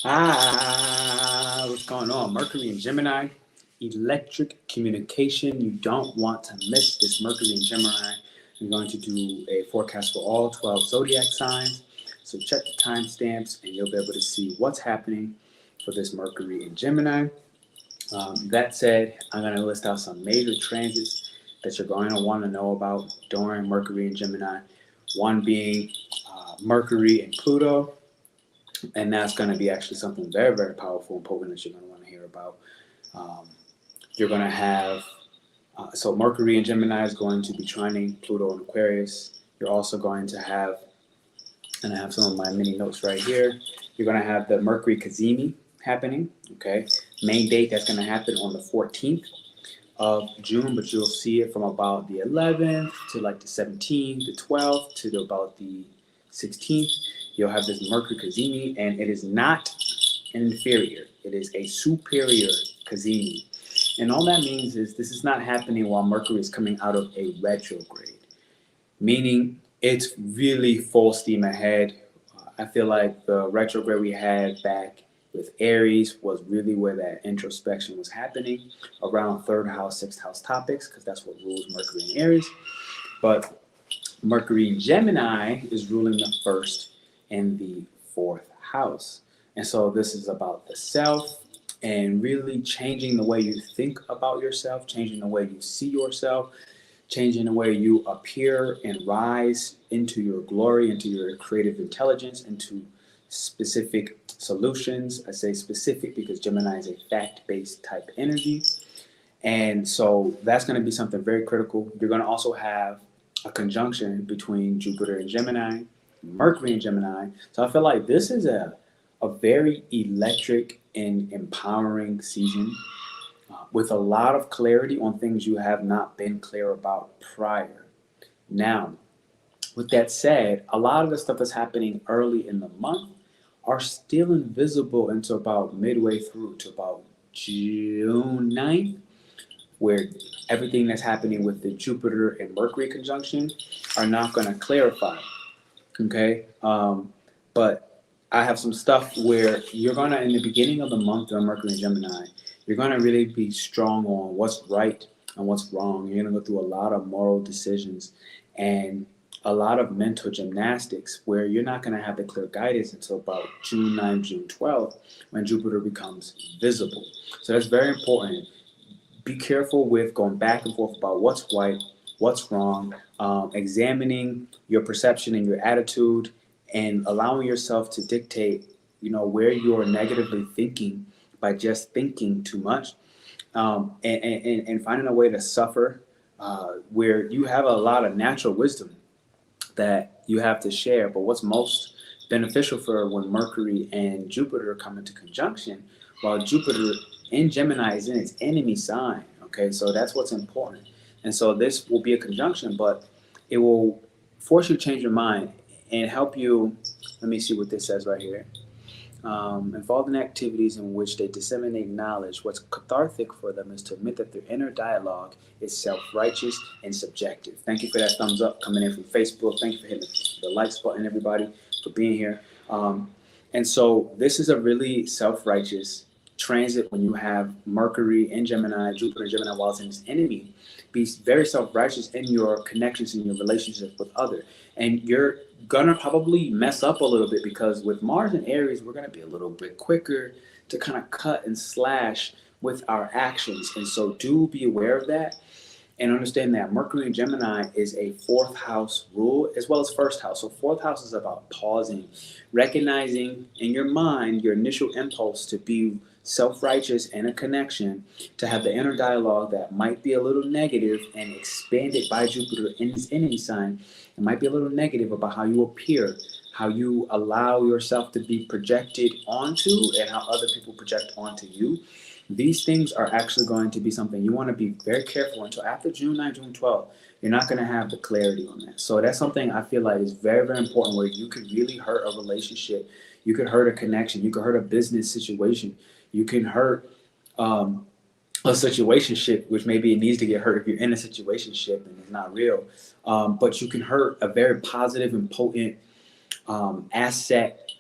What's going on? Mercury and Gemini, electric communication. You don't want to miss this Mercury and Gemini. I'm going to do a forecast for all 12 zodiac signs. So check the timestamps and you'll be able to see what's happening for this Mercury and Gemini. That said, I'm going to list out some major transits that you're going to want to know about during Mercury and Gemini. One being Mercury and Pluto. And that's going to be actually something very, very powerful and potent that you're going to want to hear about. You're going to have, so Mercury in Gemini is going to be trining Pluto in Aquarius. You're also going to have, and I have some of my mini notes right here, you're going to have the Mercury Cazimi happening, okay? Main date that's going to happen on the 14th of June, but you'll see it from about the 11th to like the 17th, the 12th to about the 16th. You'll have this Mercury Cazimi, and it is not an inferior. It is a superior Cazimi. And all that means is this is not happening while Mercury is coming out of a retrograde, meaning it's really full steam ahead. I feel like the retrograde we had back with Aries was really where that introspection was happening around third house, sixth house topics, because that's what rules Mercury and Aries. But Mercury in Gemini is ruling the first in the fourth house. And so this is about the self and really changing the way you think about yourself, changing the way you see yourself, changing the way you appear and rise into your glory, into your creative intelligence, into specific solutions. I say specific because Gemini is a fact-based type energy. And so that's going to be something very critical. You're going to also have a conjunction between Jupiter and Gemini, Mercury and Gemini. So I feel like this is a very electric and empowering season with a lot of clarity on things you have not been clear about prior. Now, with that said, a lot of the stuff that's happening early in the month are still invisible until about midway through to about June 9th, where everything that's happening with the Jupiter and Mercury conjunction are not going to clarify. Okay, but I have some stuff where you're gonna, in the beginning of the month on Mercury and Gemini, you're gonna really be strong on what's right and what's wrong. You're gonna go through a lot of moral decisions and a lot of mental gymnastics where you're not gonna have the clear guidance until about June 9th, June 12th, when Jupiter becomes visible. So that's very important. Be careful with going back and forth about what's right, what's wrong, examining your perception and your attitude, and allowing yourself to dictate, where you're negatively thinking by just thinking too much, and finding a way to suffer, where you have a lot of natural wisdom that you have to share. But what's most beneficial for when Mercury and Jupiter come into conjunction, while Jupiter in Gemini is in its enemy sign, okay? So that's what's important. And so this will be a conjunction, but it will force you to change your mind and help you. Let me see what this says right here. Involved in activities in which they disseminate knowledge, what's cathartic for them is to admit that their inner dialogue is self-righteous and subjective. Thank you for that thumbs up coming in from Facebook. Thank you for hitting the likes button, everybody, for being here. And so this is a really self-righteous transit when you have Mercury in Gemini, Jupiter in Gemini, while it's in its enemy. Be very self-righteous in your connections and your relationship with others. And you're gonna probably mess up a little bit because with Mars and Aries, we're gonna be a little bit quicker to kind of cut and slash with our actions. And so do be aware of that and understand that Mercury in Gemini is a fourth house rule as well as first house. So fourth house is about pausing, recognizing in your mind your initial impulse to be self-righteous and a connection, to have the inner dialogue that might be a little negative and expanded by Jupiter in its enemy sign. It might be a little negative about how you appear, how you allow yourself to be projected onto, and how other people project onto you. These things are actually going to be something you want to be very careful until after June 9, June 12. You're not going to have the clarity on that. So that's something I feel like is very, very important, where you could really hurt a relationship. You could hurt a connection. You could hurt a business situation. You can hurt a situationship, which maybe it needs to get hurt if you're in a situationship and it's not real. But you can hurt a very positive and potent asset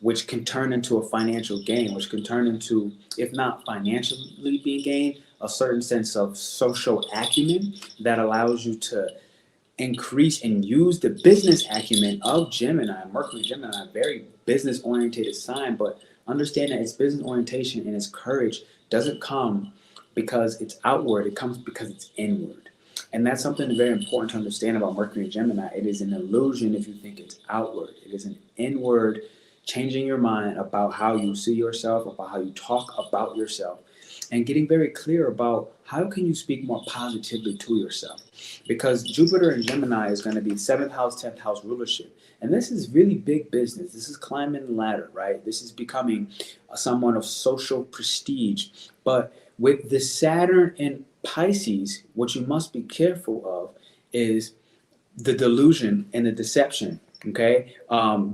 which can turn into a financial gain, which can turn into, if not financially being gained, a certain sense of social acumen that allows you to increase and use the business acumen of Gemini. Mercury Gemini, very business oriented sign, but understand that its business orientation and its courage doesn't come because it's outward, it comes because it's inward. And that's something very important to understand about Mercury and Gemini. It is an illusion if you think it's outward. It is an inward, changing your mind about how you see yourself, about how you talk about yourself, and getting very clear about how can you speak more positively to yourself. Because Jupiter in Gemini is going to be 7th house, 10th house rulership. And this is really big business. This is climbing the ladder, right? This is becoming someone of social prestige. But with the Saturn in Pisces, what you must be careful of is the delusion and the deception. Okay,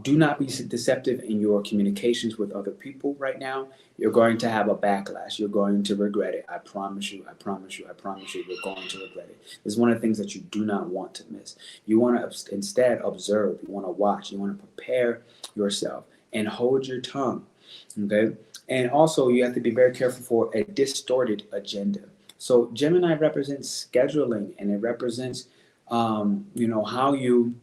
do not be deceptive in your communications with other people right now. You're going to have a backlash. You're going to regret it. I promise you. I promise you. I promise you. You're going to regret it. This is one of the things that you do not want to miss. You want to instead observe. You want to watch. You want to prepare yourself and hold your tongue. Okay, and also you have to be very careful for a distorted agenda. So Gemini represents scheduling, and it represents, how you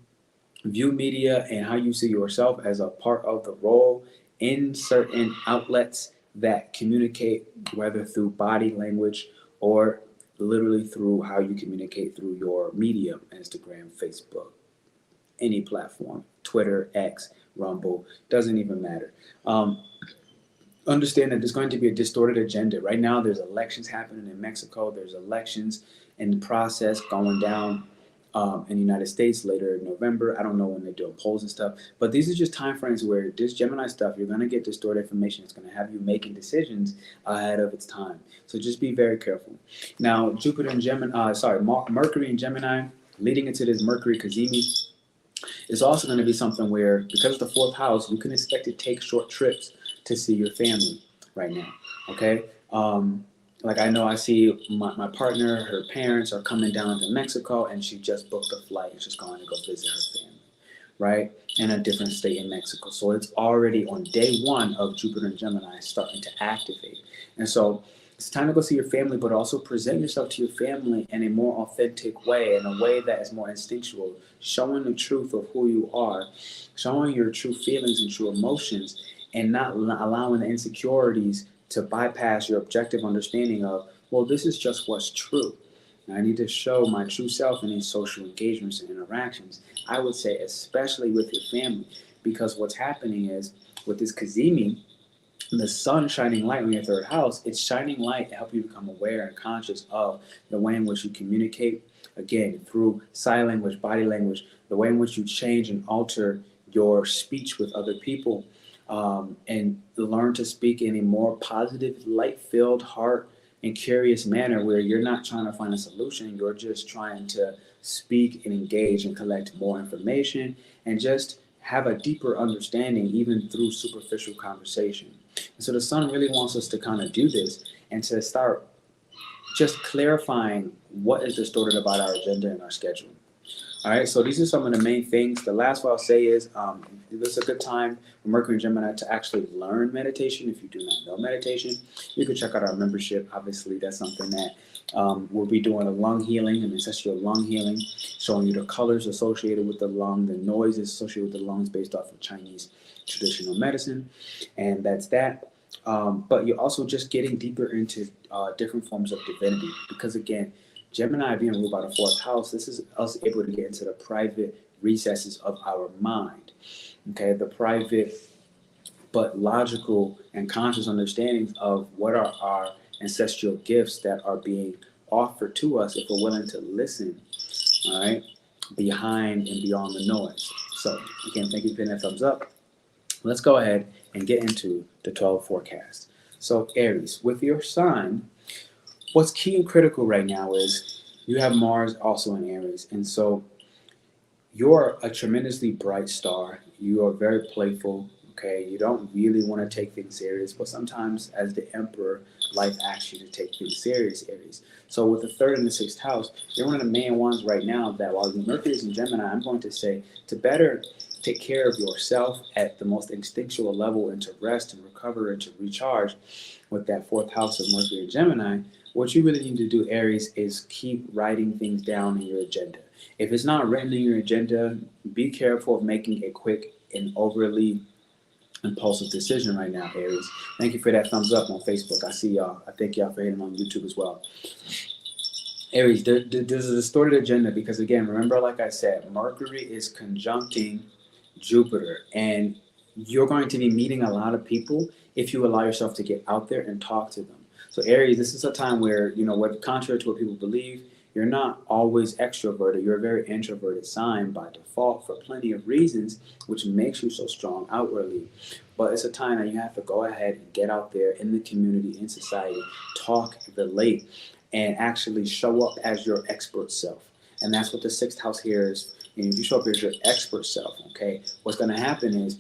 view media and how you see yourself as a part of the role in certain outlets that communicate, whether through body language or literally through how you communicate through your medium, Instagram, Facebook, any platform, Twitter, X, Rumble, doesn't even matter. Understand that there's going to be a distorted agenda. Right now, there's elections happening in Mexico. There's elections in the process going down in the United States later in November. I don't know when they're doing polls and stuff, but these are just time frames where this Gemini stuff, you're going to get distorted information. It's going to have you making decisions ahead of its time. So just be very careful. Now, Jupiter and Gemini, Mercury and Gemini, leading into this Mercury Cazimi, is also going to be something where, because of the 4th house, you can expect to take short trips to see your family right now. Okay. Like I know I see my partner, her parents are coming down to Mexico, and she just booked a flight and she's going to go visit her family, right? In a different state in Mexico. So it's already on day 1 of Jupiter and Gemini starting to activate. And so it's time to go see your family, but also present yourself to your family in a more authentic way, in a way that is more instinctual, showing the truth of who you are, showing your true feelings and true emotions, and not allowing the insecurities to bypass your objective understanding of, well, this is just what's true. And I need to show my true self in these social engagements and interactions. I would say especially with your family, because what's happening is with this Cazimi, the sun shining light on your 3rd house, it's shining light to help you become aware and conscious of the way in which you communicate, again, through sign language, body language, the way in which you change and alter your speech with other people. And learn to speak in a more positive, light-filled, heart, and curious manner where you're not trying to find a solution. You're just trying to speak and engage and collect more information and just have a deeper understanding even through superficial conversation. And so the sun really wants us to kind of do this and to start just clarifying what is distorted about our agenda and our schedule. All right, so these are some of the main things. The last one I'll say is this is a good time for Mercury and Gemini to actually learn meditation. If you do not know meditation, you can check out our membership. Obviously, that's something that we'll be doing a lung healing, an ancestral lung healing, showing you the colors associated with the lung, the noises associated with the lungs based off of Chinese traditional medicine, and that's that. But you're also just getting deeper into different forms of divinity, because again, Gemini being ruled by the 4th house, this is us able to get into the private recesses of our mind. Okay, the private but logical and conscious understandings of what are our ancestral gifts that are being offered to us if we're willing to listen, all right, behind and beyond the noise. So again, thank you for hitting that thumbs up. Let's go ahead and get into the 12 forecast. So Aries, with your sign, what's key and critical right now is you have Mars also in Aries. And so you're a tremendously bright star. You are very playful, okay? You don't really want to take things serious, but sometimes as the emperor, life asks you to take things serious, Aries. So with the 3rd and the 6th house, you're one of the main ones right now that while Mercury is in Gemini, I'm going to say to better take care of yourself at the most instinctual level and to rest and recover and to recharge with that fourth house of Mercury and Gemini, what you really need to do, Aries, is keep writing things down in your agenda. If it's not written in your agenda, be careful of making a quick and overly impulsive decision right now, Aries. Thank you for that thumbs up on Facebook. I see y'all. I thank y'all for hitting on YouTube as well. Aries, there's a distorted agenda because, again, remember, like I said, Mercury is conjuncting Jupiter, and you're going to be meeting a lot of people if you allow yourself to get out there and talk to them. So, Aries, this is a time where, what contrary to what people believe, you're not always extroverted. You're a very introverted sign by default for plenty of reasons, which makes you so strong outwardly. But it's a time that you have to go ahead and get out there in the community, in society, talk, relate, and actually show up as your expert self. And that's what the sixth house here is. And if you show up as your expert self, okay, what's going to happen is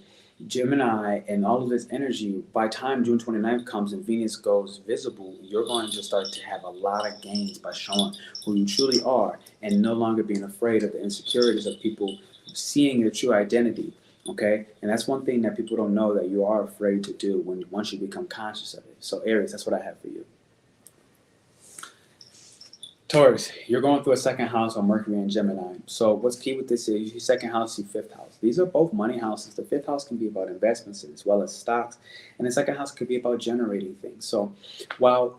Gemini and all of this energy, by time June 29th comes and Venus goes visible, you're going to start to have a lot of gains by showing who you truly are and no longer being afraid of the insecurities of people seeing your true identity, okay? And that's one thing that people don't know that you are afraid to do once you become conscious of it. So Aries, that's what I have for you. Taurus, you're going through a second house on Mercury and Gemini. So what's key with this is your second house, your fifth house. These are both money houses. The fifth house can be about investments as well as stocks. And the second house could be about generating things. So while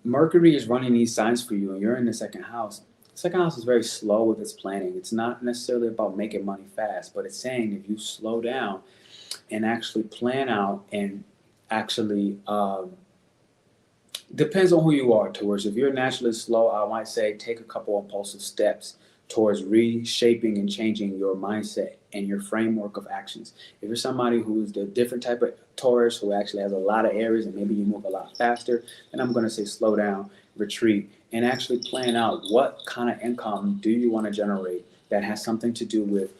Mercury is running these signs for you and you're in the second house is very slow with its planning. It's not necessarily about making money fast, but it's saying if you slow down and actually plan out and actually depends on who you are, Taurus. If you're naturally slow, I might say take a couple impulsive steps towards reshaping and changing your mindset and your framework of actions. If you're somebody who's the different type of Taurus who actually has a lot of Aries and maybe you move a lot faster, then I'm going to say slow down, retreat, and actually plan out what kind of income do you want to generate that has something to do with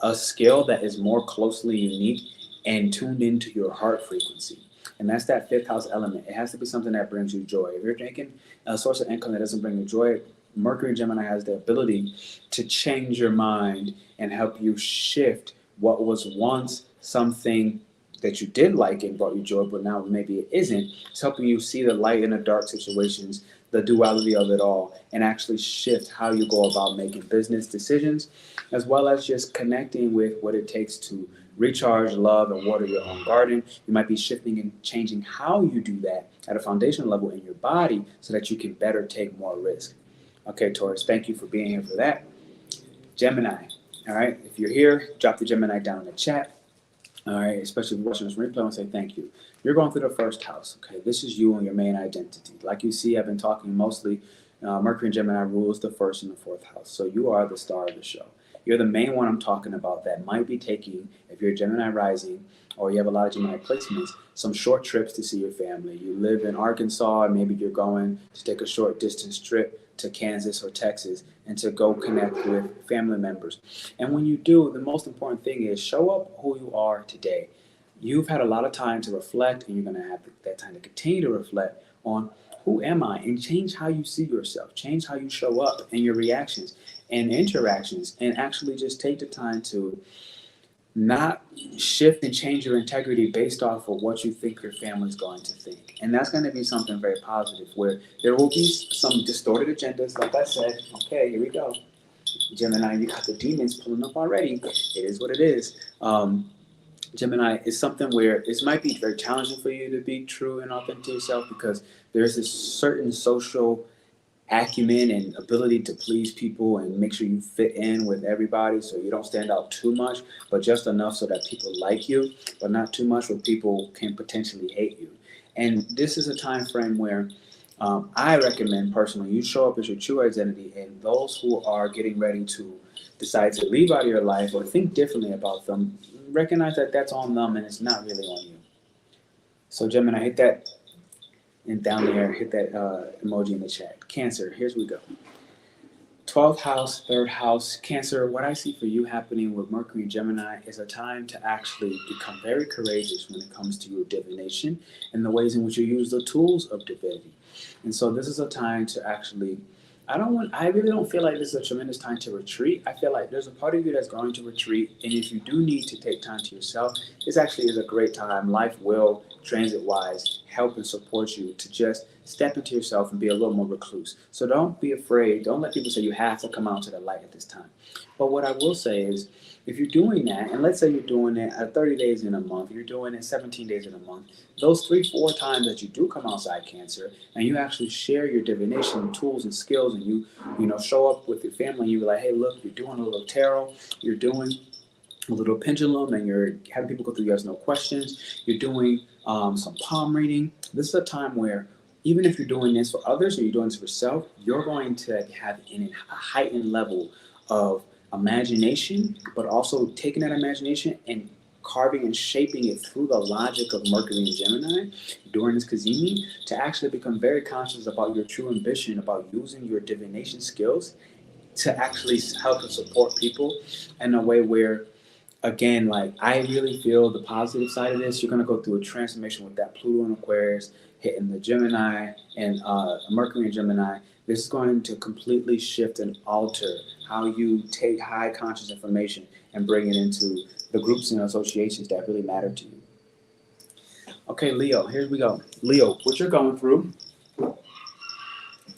a skill that is more closely unique and tuned into your heart frequency. And that's that fifth house element. It has to be something that brings you joy. If you're taking a source of income that doesn't bring you joy, Mercury and Gemini has the ability to change your mind and help you shift what was once something that you did like and brought you joy, but now maybe it isn't. It's helping you see the light in the dark situations, the duality of it all, and actually shift how you go about making business decisions, as well as just connecting with what it takes to recharge, love, and water your own garden. You might be shifting and changing how you do that at a foundational level in your body so that you can better take more risk. Okay, Taurus, thank you for being here for that. Gemini, all right, if you're here, drop the Gemini down in the chat. All right, especially if you're watching this replay, I want to say thank you. You're going through the first house, okay? This is you and your main identity. Like you see, I've been talking mostly, Mercury and Gemini rules the first and the fourth house. So you are the star of the show. You're the main one I'm talking about that might be taking, if you're a Gemini rising or you have a lot of Gemini placements, some short trips to see your family. You live in Arkansas, and maybe you're going to take a short distance trip to Kansas or Texas and to go connect with family members. And when you do, the most important thing is show up who you are today. You've had a lot of time to reflect, and you're going to have that time to continue to reflect on who am I, and change how you see yourself, change how you show up and your reactions and interactions, and actually just take the time to not shift and change your integrity based off of what you think your family's going to think. And that's going to be something very positive, where there will be some distorted agendas, like I said. Okay, here we go. Gemini, you got the demons pulling up already. It is what it is. Gemini is something where it might be very challenging for you to be true and authentic to yourself, because there's this certain social acumen and ability to please people and make sure you fit in with everybody so you don't stand out too much, but just enough so that people like you, but not too much where people can potentially hate you. And this is a time frame where I recommend personally you show up as your true identity, and those who are getting ready to decide to leave out of your life or think differently about them, recognize that that's on them and it's not really on you. So Gemini, hit that, and down there, hit that emoji in the chat. Cancer, here's we go. 12th house, 3rd house. Cancer, what I see for you happening with Mercury and Gemini is a time to actually become very courageous when it comes to your divination and the ways in which you use the tools of divinity. And so this is a time to actually I really don't feel like this is a tremendous time to retreat. I feel like there's a part of you that's going to retreat, and if you do need to take time to yourself, this actually is a great time. Life will, transit-wise, help and support you to just step into yourself and be a little more recluse. So don't be afraid. Don't let people say you have to come out to the light at this time. But what I will say is, if you're doing that, and let's say you're doing it at 30 days in a month, you're doing it 17 days in a month, those 3-4 times that you do come outside Cancer, and you actually share your divination tools and skills, and you show up with your family, and you're like, hey, look, you're doing a little tarot, you're doing a little pendulum, and you're having people go through yes no questions, you're doing some palm reading. This is a time where even if you're doing this for others or you're doing this for yourself, you're going to have a heightened level of imagination, but also taking that imagination and carving and shaping it through the logic of Mercury and Gemini during this Cazimi to actually become very conscious about your true ambition, about using your divination skills to actually help and support people in a way where, again, like, I really feel the positive side of this. You're going to go through a transformation with that Pluto and Aquarius hitting the Gemini and Mercury and Gemini. This is going to completely shift and alter how you take high conscious information and bring it into the groups and associations that really matter to you. Okay, Leo, here we go. Leo, what you're going through,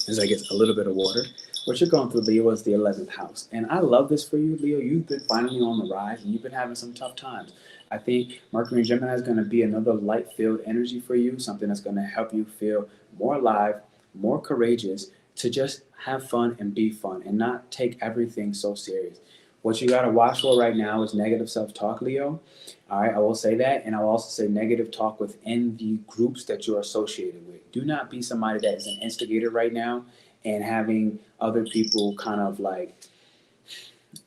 as I get a little bit of water, what you're going through, Leo, is the 11th house. And I love this for you, Leo. You've been finally on the rise, and you've been having some tough times. I think Mercury and Gemini is going to be another light-filled energy for you, something that's going to help you feel more alive, more courageous, to just have fun and be fun and not take everything so serious. What you got to watch for right now is negative self-talk, Leo. All right, I will say that, and I'll also say negative talk within the groups that you're associated with. Do not be somebody that is an instigator right now and having other people kind of like,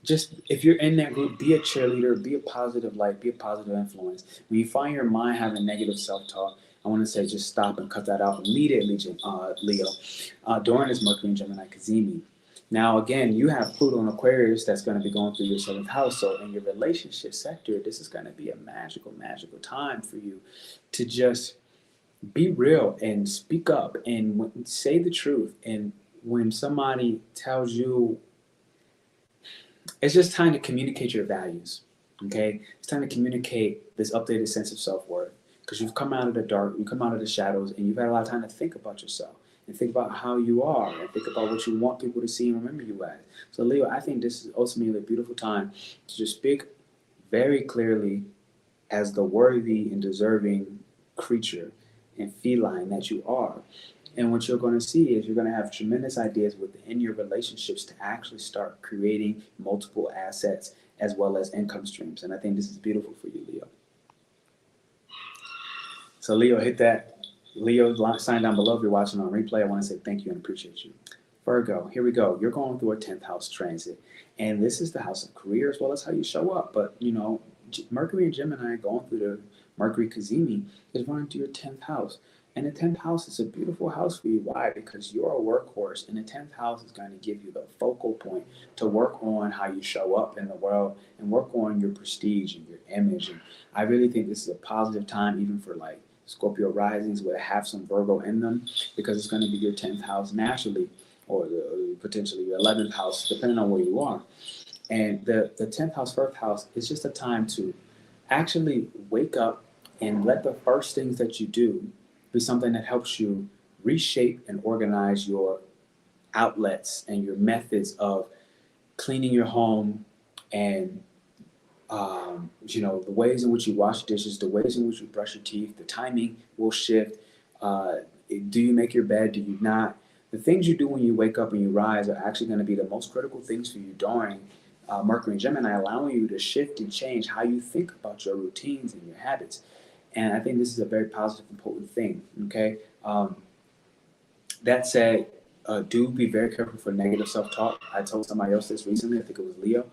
just, if you're in that group, be a cheerleader, be a positive light, be a positive influence. When you find your mind having negative self-talk, I want to say just stop and cut that out immediately, Leo, during this Mercury and Gemini Cazimi. Now, again, you have Pluto and Aquarius that's going to be going through your 7th house. So in your relationship sector, this is going to be a magical, magical time for you to just be real and speak up and say the truth. And when somebody tells you, it's just time to communicate your values, okay? It's time to communicate this updated sense of self-worth, because you've come out of the dark, you come out of the shadows, and you've had a lot of time to think about yourself and think about how you are and think about what you want people to see and remember you as. So, Leo, I think this is ultimately a beautiful time to just speak very clearly as the worthy and deserving creature and feline that you are. And what you're going to see is you're going to have tremendous ideas within your relationships to actually start creating multiple assets as well as income streams. And I think this is beautiful for you, Leo. So, Leo, hit that Leo sign down below if you're watching on replay. I want to say thank you and appreciate you. Virgo, here we go. You're going through a 10th house transit. And this is the house of career as well as how you show up. But, you know, Mercury and Gemini going through the Mercury Cazimi is running through your 10th house. And the 10th house is a beautiful house for you. Why? Because you're a workhorse, and the 10th house is going to give you the focal point to work on how you show up in the world and work on your prestige and your image. And I really think this is a positive time, even for like Scorpio risings where have some Virgo in them, because it's going to be your 10th house naturally, or potentially your 11th house, depending on where you are. And the 10th house, 1st house is just a time to actually wake up and let the first things that you do be something that helps you reshape and organize your outlets and your methods of cleaning your home and the ways in which you wash dishes, the ways in which you brush your teeth. The timing will shift. Do you make your bed? Do you not? The things you do when you wake up and you rise are actually going to be the most critical things for you during Mercury and Gemini, allowing you to shift and change how you think about your routines and your habits. And I think this is a very positive, important thing, okay? That said, do be very careful for negative self-talk. I told somebody else this recently, I think it was Leo.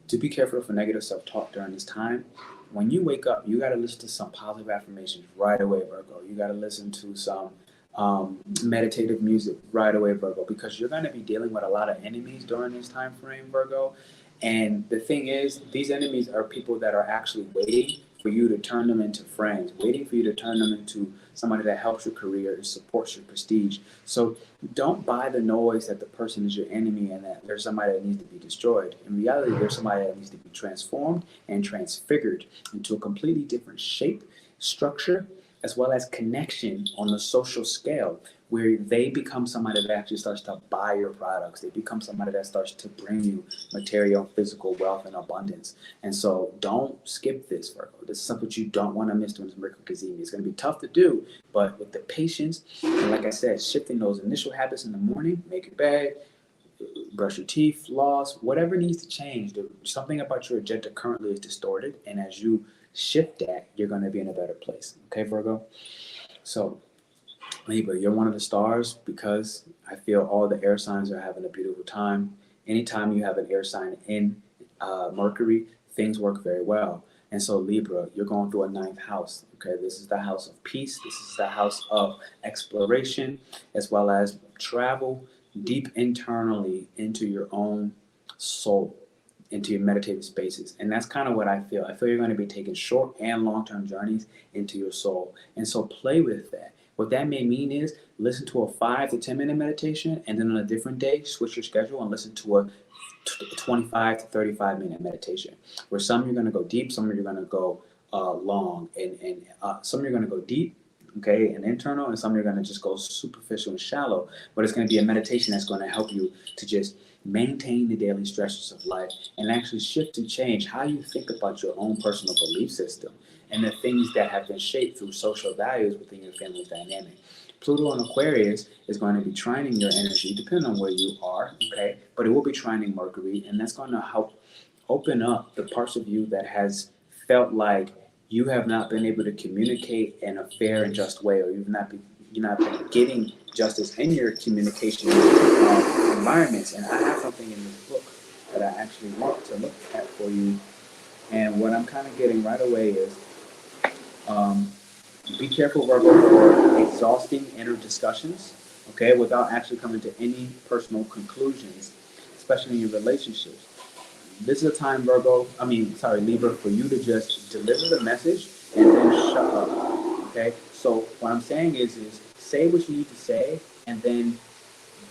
Do be careful for negative self-talk during this time. When you wake up, you got to listen to some positive affirmations right away, Virgo. You got to listen to some meditative music right away, Virgo, because you're going to be dealing with a lot of enemies during this time frame, Virgo. And the thing is, these enemies are people that are actually waiting for you to turn them into friends, waiting for you to turn them into somebody that helps your career and supports your prestige. So don't buy the noise that the person is your enemy and that there's somebody that needs to be destroyed. In reality, there's somebody that needs to be transformed and transfigured into a completely different shape, structure, as well as connection on the social scale, where they become somebody that actually starts to buy your products. They become somebody that starts to bring you material, physical wealth, and abundance. And so don't skip this, Virgo. This is something you don't want to miss during this Mercury Cazimi. It's going to be tough to do, but with the patience, and like I said, shifting those initial habits in the morning, make your bed, brush your teeth, floss, whatever needs to change. Something about your agenda currently is distorted, and as you shift that, you're going to be in a better place. Okay, Virgo? So Libra, you're one of the stars because I feel all the air signs are having a beautiful time. Anytime you have an air sign in Mercury, things work very well. And so Libra, you're going through a 9th house. Okay, this is the house of peace. This is the house of exploration, as well as travel deep internally into your own soul, into your meditative spaces. And that's kind of what I feel. I feel you're going to be taking short and long-term journeys into your soul. And so play with that. What that may mean is listen to a 5 to 10 minute meditation, and then on a different day, switch your schedule and listen to a 25 to 35 minute meditation, where some you're going to go deep, some you're going to go long, and some you're going to go deep, okay, and internal, and some you're going to just go superficial and shallow. But it's going to be a meditation that's going to help you to just maintain the daily stresses of life and actually shift and change how you think about your own personal belief system and the things that have been shaped through social values within your family's dynamic. Pluto in Aquarius is going to be trining your energy, depending on where you are, okay? But it will be trining Mercury, and that's going to help open up the parts of you that has felt like you have not been able to communicate in a fair and just way, or you're not been getting justice in your communication environments. And I have something in this book that I actually want to look at for you. And what I'm kind of getting right away is be careful, Virgo, for exhausting inner discussions, okay, without actually coming to any personal conclusions, especially in your relationships. This is a time, Libra, for you to just deliver the message and then shut up, okay? So what I'm saying is say what you need to say, and then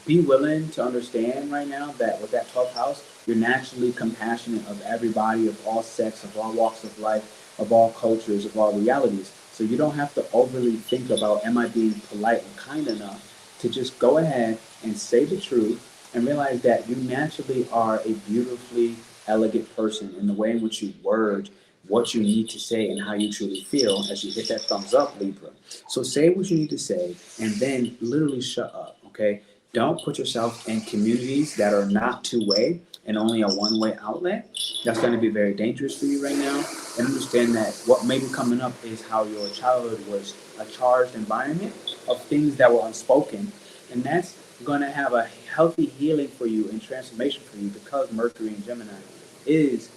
be willing to understand right now that with that 12th house, you're naturally compassionate of everybody, of all sex, of all walks of life, of all cultures, of all realities. So you don't have to overly think about, am I being polite and kind enough, to just go ahead and say the truth and realize that you naturally are a beautifully elegant person in the way in which you word what you need to say and how you truly feel as you hit that thumbs up, Libra. So say what you need to say and then literally shut up, okay? Don't put yourself in communities that are not two-way and only a one-way outlet. That's going to be very dangerous for you right now. And understand that what may be coming up is how your childhood was a charged environment of things that were unspoken. And that's going to have a healthy healing for you and transformation for you because Mercury in Gemini is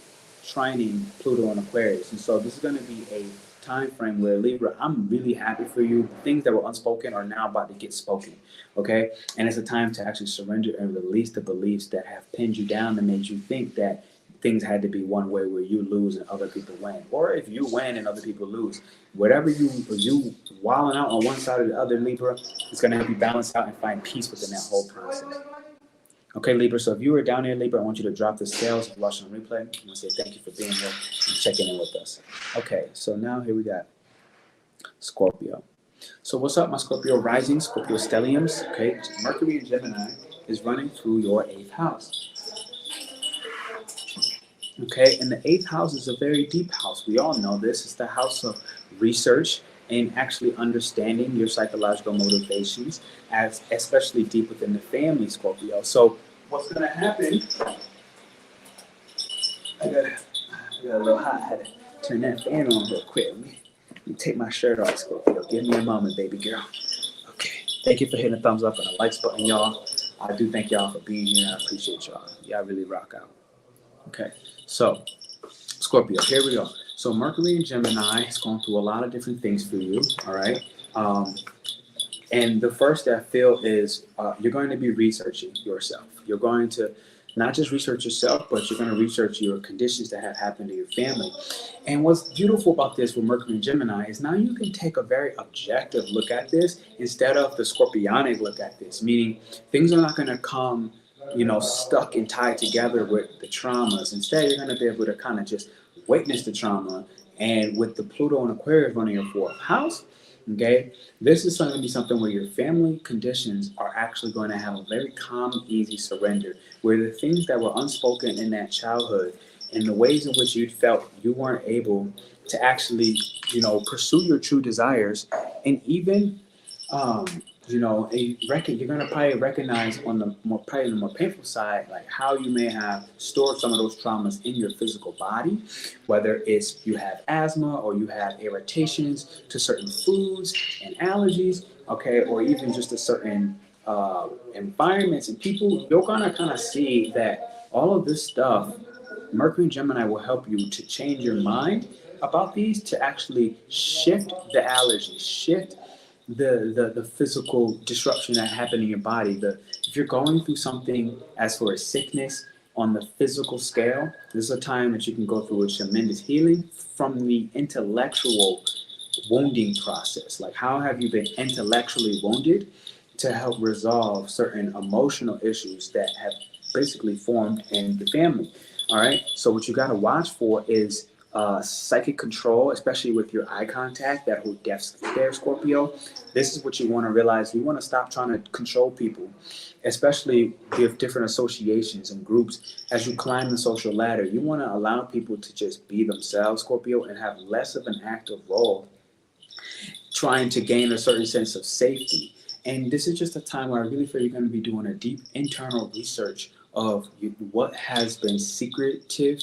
trining Pluto in Aquarius. And so this is going to be a time frame where, Libra, I'm really happy for you. Things that were unspoken are now about to get spoken, okay? And it's a time to actually surrender and release the beliefs that have pinned you down and made you think that things had to be one way where you lose and other people win. Or if you win and other people lose, whatever you wilding out on one side or the other, Libra, it's going to help you balance out and find peace within that whole process. Okay, Libra, so if you were down here, Libra, I want you to drop the scales and watch on replay. I want to say thank you for being here and checking in with us. Okay, so now here we got Scorpio. So what's up, my Scorpio rising, Scorpio stelliums? Okay, Mercury in Gemini is running through your 8th house. Okay, and the 8th house is a very deep house. We all know this. It's the house of research and actually understanding your psychological motivations, as especially deep within the family, Scorpio. So what's going to happen, I got a little hot. I had to turn that fan on real quick. Let me take my shirt off, Scorpio. Give me a moment, baby girl. Okay, thank you for hitting the thumbs up and the likes button, y'all. I do thank y'all for being here. I appreciate y'all. Y'all really rock out. Okay, so Scorpio, here we go. So Mercury in Gemini is going through a lot of different things for you, all right? And the first that I feel is you're going to be researching yourself. You're going to not just research yourself, but you're going to research your conditions that have happened to your family. And what's beautiful about this with Mercury and Gemini is now you can take a very objective look at this instead of the scorpionic look at this, meaning things are not going to come, stuck and tied together with the traumas. Instead, you're going to be able to kind of just witness the trauma. And with the Pluto and Aquarius running your fourth house, okay, this is going to be something where your family conditions are actually going to have a very calm, easy surrender, where the things that were unspoken in that childhood and the ways in which you felt you weren't able to actually, pursue your true desires, and even, you're going to probably recognize on the more painful side, like how you may have stored some of those traumas in your physical body, whether it's you have asthma or you have irritations to certain foods and allergies, okay, or even just a certain environments and people. You're going to kind of see that all of this stuff, Mercury and Gemini will help you to change your mind about these, to actually shift the allergy, shift the physical disruption that happened in your body. If you're going through something as for a sickness on the physical scale, this is a time that you can go through a tremendous healing from the intellectual wounding process. Like, how have you been intellectually wounded to help resolve certain emotional issues that have basically formed in the family? All right. So what you got to watch for is psychic control, especially with your eye contact, that whole death stare, Scorpio. This is what you want to realize. You want to stop trying to control people, especially with different associations and groups. As you climb the social ladder, you want to allow people to just be themselves, Scorpio, and have less of an active role trying to gain a certain sense of safety. And this is just a time where I really feel you're going to be doing a deep internal research of what has been secretive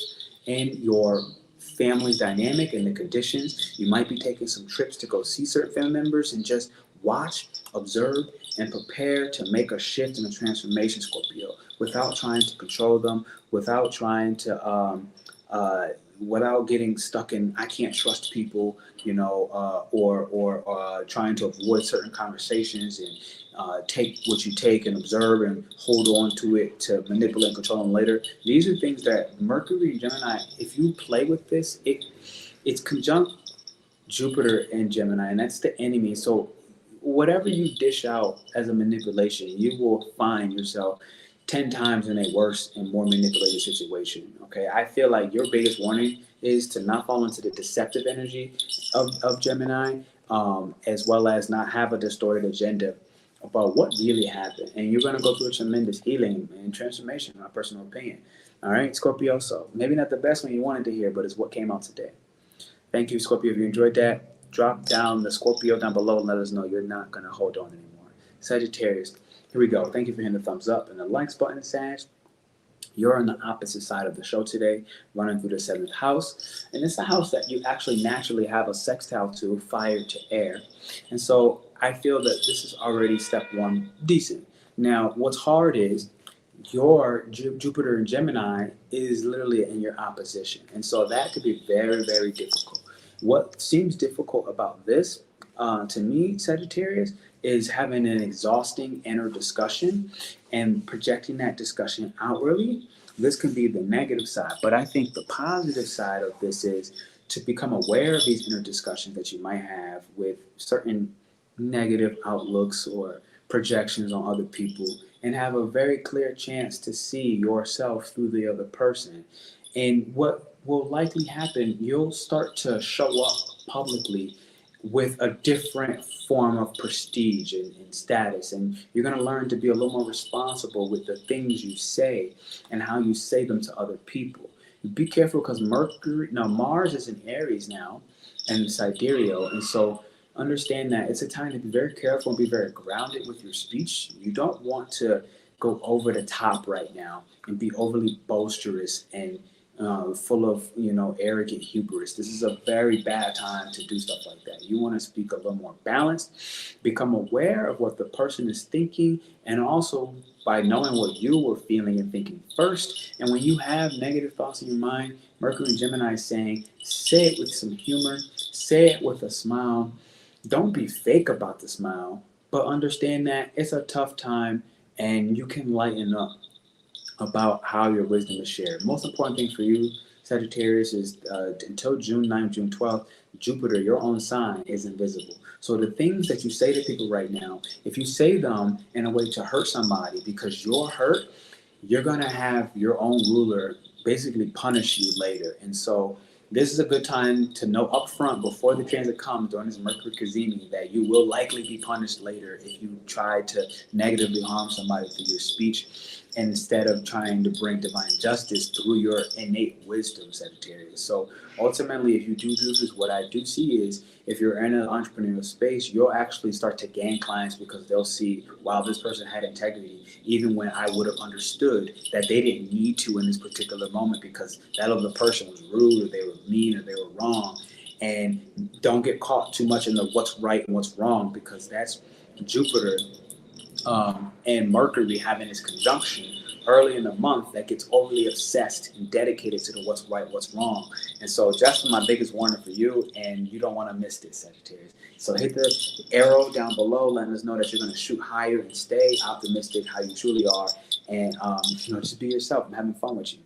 in your family dynamic and the conditions. You might be taking some trips to go see certain family members and just watch, observe, and prepare to make a shift and a transformation, Scorpio, without trying to control them, without trying to, without getting stuck in, I can't trust people, or trying to avoid certain conversations and take what you take and observe and hold on to it to manipulate and control them later. These are things that Mercury and Gemini, if you play with this, it's conjunct Jupiter and Gemini, and that's the enemy. So whatever you dish out as a manipulation, you will find yourself 10 times in a worse and more manipulated situation. Okay, I feel like your biggest warning is to not fall into the deceptive energy of Gemini, as well as not have a distorted agenda about what really happened. And you're going to go through a tremendous healing and transformation, in my personal opinion. All right, Scorpio. So maybe not the best one you wanted to hear, but it's what came out today. Thank you, Scorpio. If you enjoyed that, drop down the Scorpio down below and let us know you're not going to hold on anymore. Sagittarius, here we go. Thank you for hitting the thumbs up and the likes button, Sag. You're on the opposite side of the show today, running through the 7th house. And it's a house that you actually naturally have a sextile to, fire to air. And so I feel that this is already step one decent. Now, what's hard is your Jupiter and Gemini is literally in your opposition. And so that could be very, very difficult. What seems difficult about this, to me, Sagittarius, is having an exhausting inner discussion and projecting that discussion outwardly. This can be the negative side, but I think the positive side of this is to become aware of these inner discussions that you might have with certain negative outlooks or projections on other people, and have a very clear chance to see yourself through the other person. And what will likely happen, you'll start to show up publicly with a different form of prestige and status, and you're going to learn to be a little more responsible with the things you say and how you say them to other people. Be careful, because Mars is in Aries now and sidereal, and so understand that it's a time to be very careful and be very grounded with your speech. You don't want to go over the top right now and be overly boisterous and full of, arrogant hubris. This is a very bad time to do stuff like that. You want to speak a little more balanced, become aware of what the person is thinking, and also by knowing what you were feeling and thinking first. And when you have negative thoughts in your mind, Mercury and Gemini is saying, say it with some humor, say it with a smile. Don't be fake about the smile, but understand that it's a tough time and you can lighten up. about how your wisdom is shared. Most important thing for you, Sagittarius, is until June 9th, June 12th, Jupiter, your own sign, is invisible. So the things that you say to people right now, if you say them in a way to hurt somebody because you're hurt, you're going to have your own ruler basically punish you later. And so this is a good time to know upfront before the transit comes during this Mercury Cazimi that you will likely be punished later if you try to negatively harm somebody through your speech instead of trying to bring divine justice through your innate wisdom, Sagittarius. So ultimately, if you do this, what I do see is if you're in an entrepreneurial space, you'll actually start to gain clients because they'll see, wow, this person had integrity, even when I would have understood that they didn't need to in this particular moment because that other person was rude or they were mean or they were wrong. And don't get caught too much in the what's right and what's wrong, because that's Jupiter and Mercury having this conjunction early in the month that gets overly obsessed and dedicated to the what's right, what's wrong. And so that's my biggest warning for you, and you don't want to miss this, Sagittarius. So hit the arrow down below, letting us know that you're going to shoot higher and stay optimistic how you truly are, and just be yourself. I'm having fun with you.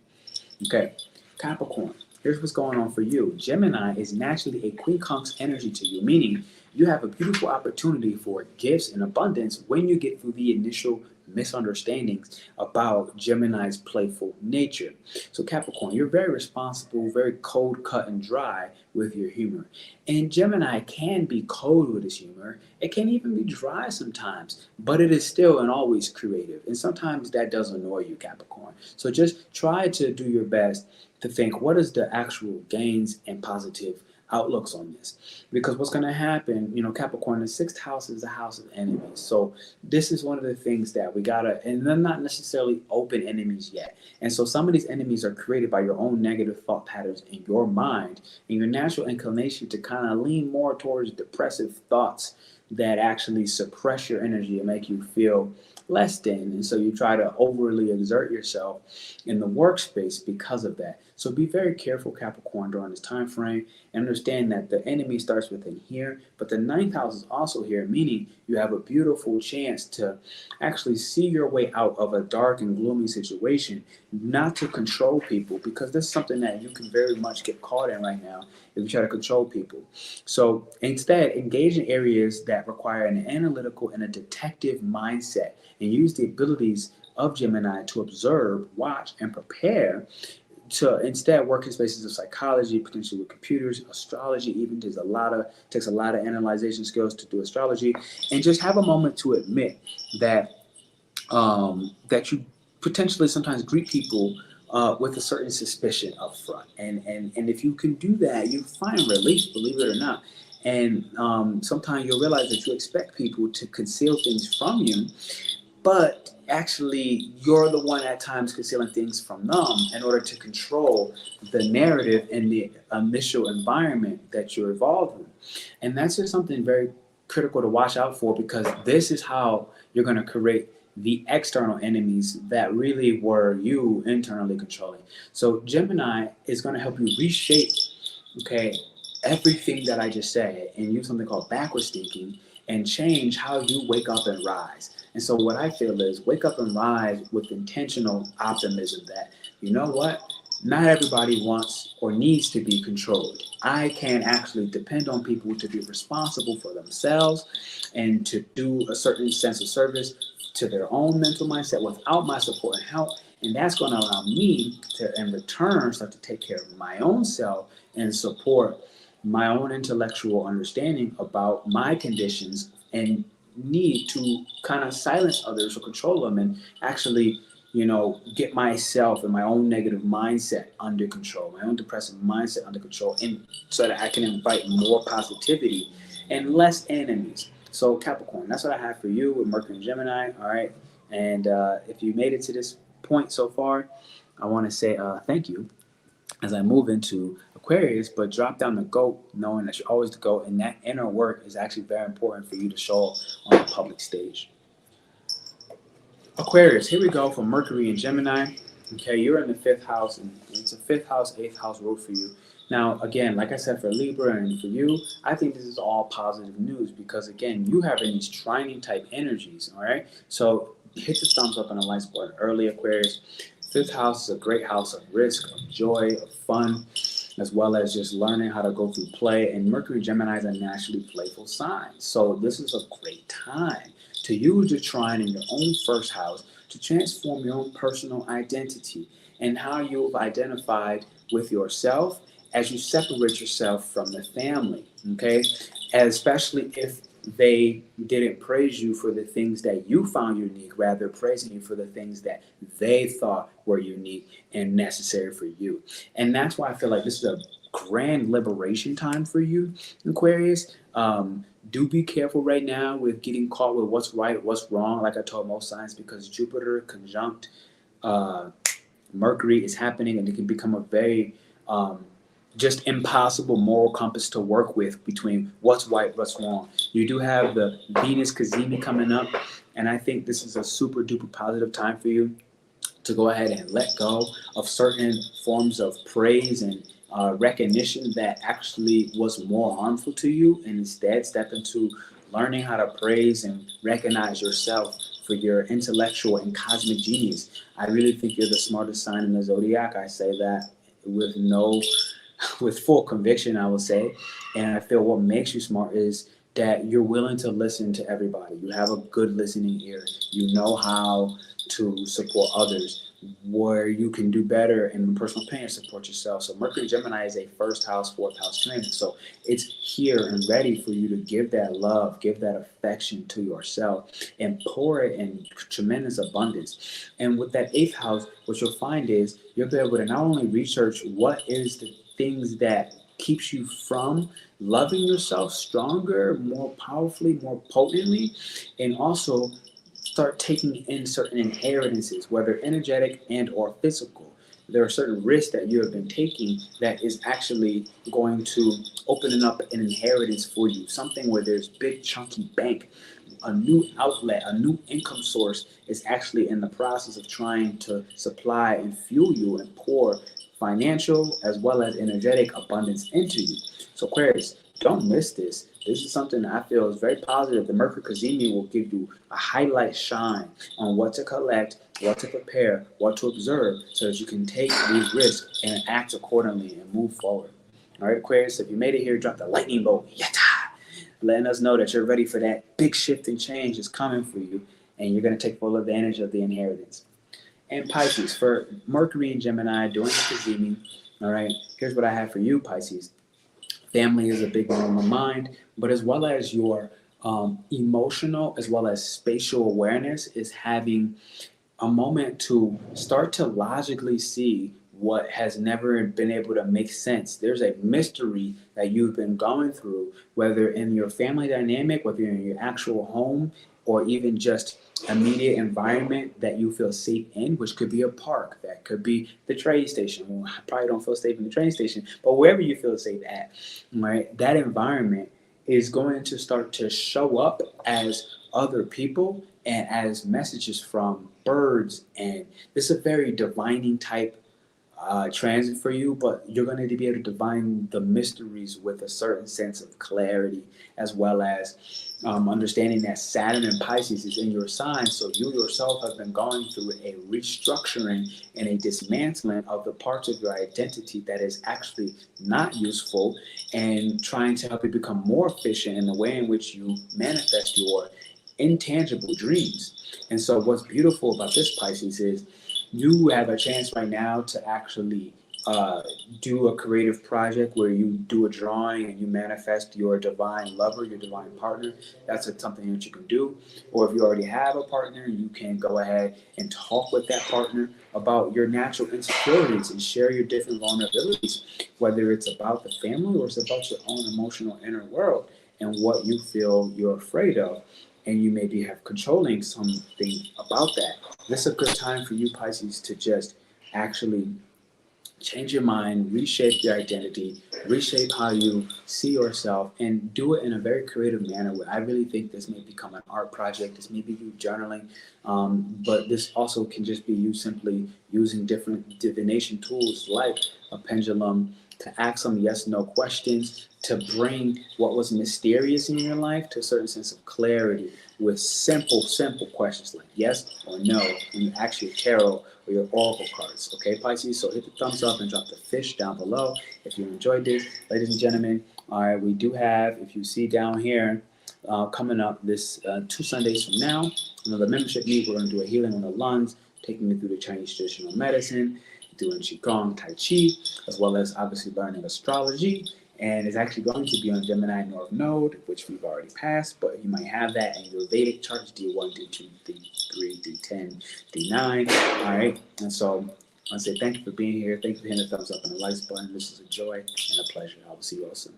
Okay, Capricorn, here's what's going on for you. Gemini is naturally a quincunx energy to you, meaning you have a beautiful opportunity for gifts and abundance when you get through the initial misunderstandings about Gemini's playful nature. So Capricorn, you're very responsible, very cold, cut, and dry with your humor. And Gemini can be cold with his humor. It can even be dry sometimes, but it is still and always creative. And sometimes that does annoy you, Capricorn. So just try to do your best to think, what is the actual gains and positive outlooks on this? Because what's going to happen, Capricorn, the sixth house is the house of enemies. So this is one of the things that we gotta, and they're not necessarily open enemies yet. And so some of these enemies are created by your own negative thought patterns in your mind and your natural inclination to kind of lean more towards depressive thoughts that actually suppress your energy and make you feel less than. And so you try to overly exert yourself in the workspace because of that. So be very careful, Capricorn, during this time frame, and understand that the enemy starts within here, but the ninth house is also here, meaning you have a beautiful chance to actually see your way out of a dark and gloomy situation, not to control people, because this is something that you can very much get caught in right now if you try to control people. So instead, engage in areas that require an analytical and a detective mindset, and use the abilities of Gemini to observe, watch, and prepare, to instead work in spaces of psychology, potentially with computers, astrology. Even takes a lot of analyzation skills to do astrology, and just have a moment to admit that that you potentially sometimes greet people with a certain suspicion up front, and if you can do that, you find relief, believe it or not. And sometimes you'll realize that you expect people to conceal things from you, but actually you're the one at times concealing things from them in order to control the narrative and the initial environment that you're involved in. And that's just something very critical to watch out for, because this is how you're going to create the external enemies that really were you internally controlling. So Gemini is going to help you reshape, everything that I just said, and use something called backwards thinking and change how you wake up and rise. And so what I feel is wake up and rise with intentional optimism that, you know what, not everybody wants or needs to be controlled. I can actually depend on people to be responsible for themselves and to do a certain sense of service to their own mental mindset without my support and help. And that's going to allow me to, in return, start to take care of my own self and support my own intellectual understanding about my conditions and need to kind of silence others or control them, and actually, get myself and my own negative mindset under control, my own depressive mindset under control, and so that I can invite more positivity and less enemies. So Capricorn, that's what I have for you with Mercury and Gemini. All right. And if you made it to this point so far, I want to say thank you as I move into Aquarius, but drop down the GOAT, knowing that you're always the GOAT, and that inner work is actually very important for you to show on the public stage. Aquarius, here we go for Mercury and Gemini. Okay, you're in the fifth house, and it's a fifth house, eighth house rule for you. Now, again, like I said, for Libra and for you, I think this is all positive news, because, again, you have these trining type energies, all right? So hit the thumbs up and the likes button early, Aquarius. Fifth house is a great house of risk, of joy, of fun, as well as just learning how to go through play. And Mercury Gemini is a naturally playful sign. So this is a great time to use your trine in your own first house to transform your own personal identity and how you've identified with yourself as you separate yourself from the family, okay? Especially if they didn't praise you for the things that you found unique, rather praising you for the things that they thought were unique and necessary for you. And that's why I feel like this is a grand liberation time for you, Aquarius. Do be careful right now with getting caught with what's right, what's wrong, like I told most signs, because Jupiter conjunct Mercury is happening, and it can become a very just impossible moral compass to work with between what's right, what's wrong. You do have the Venus Cazimi coming up, and I think this is a super duper positive time for you to go ahead and let go of certain forms of praise and recognition that actually was more harmful to you, and instead step into learning how to praise and recognize yourself for your intellectual and cosmic genius. I really think you're the smartest sign in the zodiac. I say that with full conviction, I will say. And I feel what makes you smart is that you're willing to listen to everybody. You have a good listening ear. You know how to support others. Where you can do better, in personal opinion, support yourself. So Mercury Gemini is a first house, fourth house transit. So it's here and ready for you to give that love, give that affection to yourself, and pour it in tremendous abundance. And with that eighth house, what you'll find is you'll be able to not only research what is the things that keeps you from loving yourself stronger, more powerfully, more potently, and also start taking in certain inheritances, whether energetic and or physical. There are certain risks that you have been taking that is actually going to open up an inheritance for you, something where there's big chunky bank, a new outlet, a new income source is actually in the process of trying to supply and fuel you and pour financial as well as energetic abundance into you. So Aquarius, don't miss this. This is something that I feel is very positive. The Mercury Cazimi will give you a highlight shine on what to collect, what to prepare, what to observe, so that you can take these risks and act accordingly and move forward. All right, Aquarius, if you made it here, drop the lightning bolt, yata, letting us know that you're ready for that big shift and change is coming for you, and you're going to take full advantage of the inheritance. And Pisces, for Mercury and Gemini doing the Cazimi, all right, here's what I have for you, Pisces. Family is a big one on my mind, but as well as your emotional as well as spatial awareness is having a moment to start to logically see what has never been able to make sense. There's a mystery that you've been going through, whether in your family dynamic, whether you're in your actual home, or even just immediate environment that you feel safe in, which could be a park, that could be the train station. Well, I probably don't feel safe in the train station, but wherever you feel safe at, right? That environment is going to start to show up as other people and as messages from birds. And this is a very divining type transit for you, but you're going to be able to divine the mysteries with a certain sense of clarity, as well as understanding that Saturn and Pisces is in your sign. So you yourself have been going through a restructuring and a dismantling of the parts of your identity that is actually not useful, and trying to help you become more efficient in the way in which you manifest your intangible dreams. And so what's beautiful about this, Pisces, is you have a chance right now to actually do a creative project where you do a drawing and you manifest your divine lover, your divine partner. That's something that you can do. Or if you already have a partner, you can go ahead and talk with that partner about your natural insecurities and share your different vulnerabilities, whether it's about the family or it's about your own emotional inner world and what you feel you're afraid of. And you maybe have controlling something about that. This is a good time for you, Pisces, to just actually change your mind, reshape your identity, reshape how you see yourself, and do it in a very creative manner. I really think this may become an art project. This may be you journaling, but this also can just be you simply using different divination tools like a pendulum, to ask some yes/no questions, to bring what was mysterious in your life to a certain sense of clarity with simple questions like yes or no when you ask your tarot or your oracle cards. Okay, Pisces? So hit the thumbs up and drop the fish down below if you enjoyed this. Ladies and gentlemen, all right, we do have, if you see down here, coming up this 2 Sundays from now, another membership meet. We're going to do a healing on the lungs, taking you through the Chinese traditional medicine, doing Qigong, Tai Chi, as well as obviously learning astrology. And it's actually going to be on Gemini North Node, which we've already passed, but you might have that in your Vedic charts, D1, D2, D3, D10, D9. All right. And so I want to say thank you for being here. Thank you for hitting the thumbs up and the likes button. This is a joy and a pleasure. I will see you all soon.